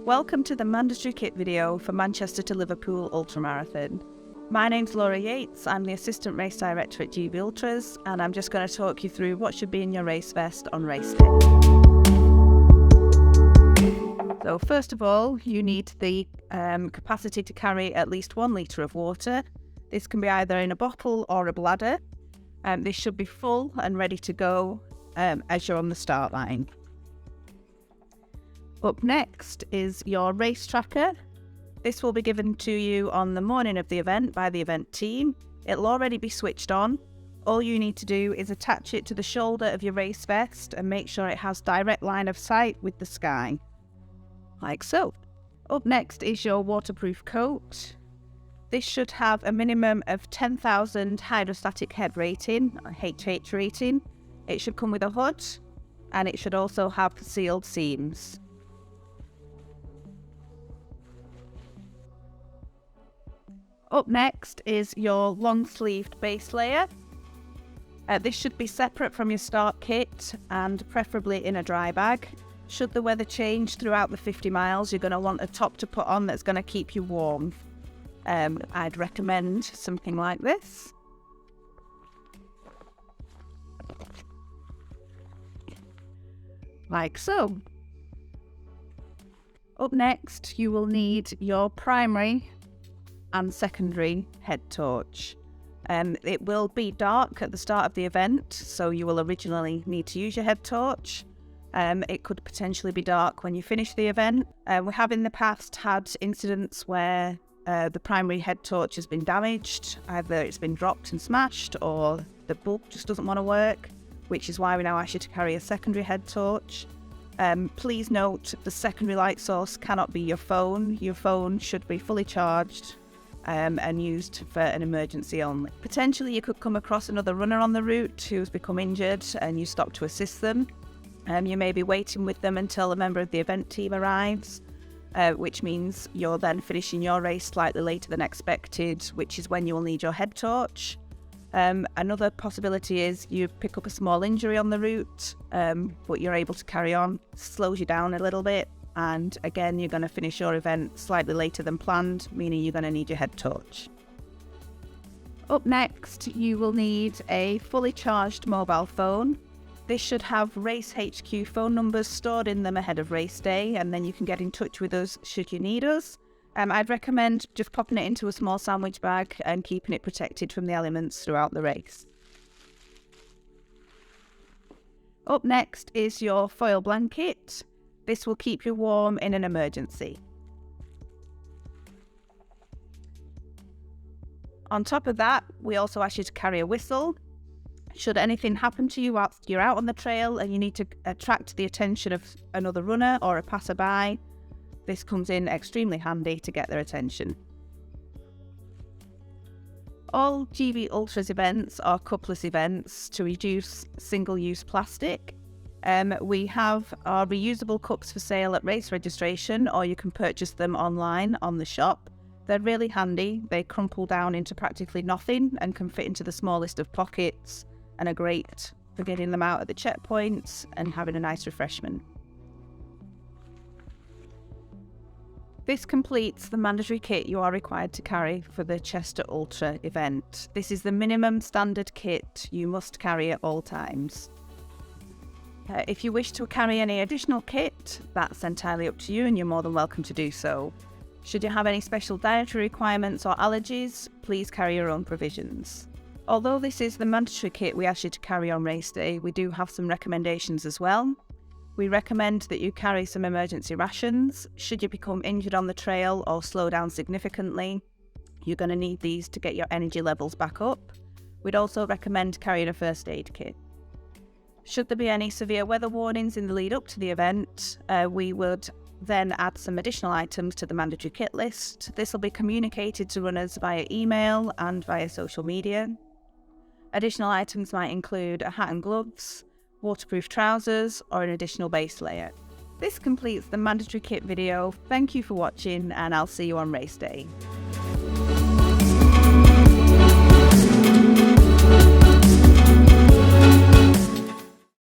Welcome to the mandatory kit video for Manchester to Liverpool ultramarathon. My name's Laura Yates, I'm the Assistant Race Director at GB Ultras, and I'm just going to talk you through what should be in your race vest on race day. So first of all, you need the capacity to carry at least 1 litre of water. This can be either in a bottle or a bladder. This should be full and ready to go as you're on the start line. Up next is your race tracker. This will be given to you on the morning of the event by the event team. It'll already be switched on. All you need to do is attach it to the shoulder of your race vest and make sure it has direct line of sight with the sky, like so. Up next is your waterproof coat. This should have a minimum of 10,000 hydrostatic head rating, HH rating. It should come with a hood, and it should also have sealed seams. Up next is your long-sleeved base layer. This should be separate from your start kit and preferably in a dry bag. Should the weather change throughout the 50 miles, you're going to want a top to put on that's going to keep you warm. I'd recommend something like this. Like so. Up next, you will need your primary and secondary head torch. It will be dark at the start of the event, so you will originally need to use your head torch. It could potentially be dark when you finish the event. We have in the past had incidents where the primary head torch has been damaged. Either it's been dropped and smashed, or the bulb just doesn't want to work, which is why we now ask you to carry a secondary head torch. Please note the secondary light source cannot be your phone. Your phone should be fully charged and used for an emergency only. Potentially you could come across another runner on the route who's become injured and you stop to assist them. You may be waiting with them until a member of the event team arrives, which means you're then finishing your race slightly later than expected, which is when you will need your head torch. Another possibility is you pick up a small injury on the route, but you're able to carry on. Slows you down a little bit, and again you're going to finish your event slightly later than planned, meaning you're going to need your head torch. Up next, you will need a fully charged mobile phone. This should have Race HQ phone numbers stored in them ahead of race day, and then you can get in touch with us should you need us. I'd recommend just popping it into a small sandwich bag and keeping it protected from the elements throughout the race. Up next is your foil blanket. This will keep you warm in an emergency. On top of that, we also ask you to carry a whistle. Should anything happen to you whilst you're out on the trail and you need to attract the attention of another runner or a passerby, this comes in extremely handy to get their attention. All GB Ultras events are cupless events to reduce single-use plastic. We have our reusable cups for sale at race registration, or you can purchase them online on the shop. They're really handy. They crumple down into practically nothing and can fit into the smallest of pockets, and are great for getting them out at the checkpoints and having a nice refreshment. This completes the mandatory kit you are required to carry for the Chester Ultra event. This is the minimum standard kit you must carry at all times. If you wish to carry any additional kit, that's entirely up to you and you're more than welcome to do so. Should you have any special dietary requirements or allergies, please carry your own provisions. Although this is the mandatory kit we ask you to carry on race day, we do have some recommendations as well. We recommend that you carry some emergency rations. Should you become injured on the trail or slow down significantly, you're going to need these to get your energy levels back up. We'd also recommend carrying a first aid kit. Should there be any severe weather warnings in the lead up to the event, we would then add some additional items to the mandatory kit list. This will be communicated to runners via email and via social media. Additional items might include a hat and gloves, waterproof trousers, or an additional base layer. This completes the mandatory kit video. Thank you for watching, and I'll see you on race day.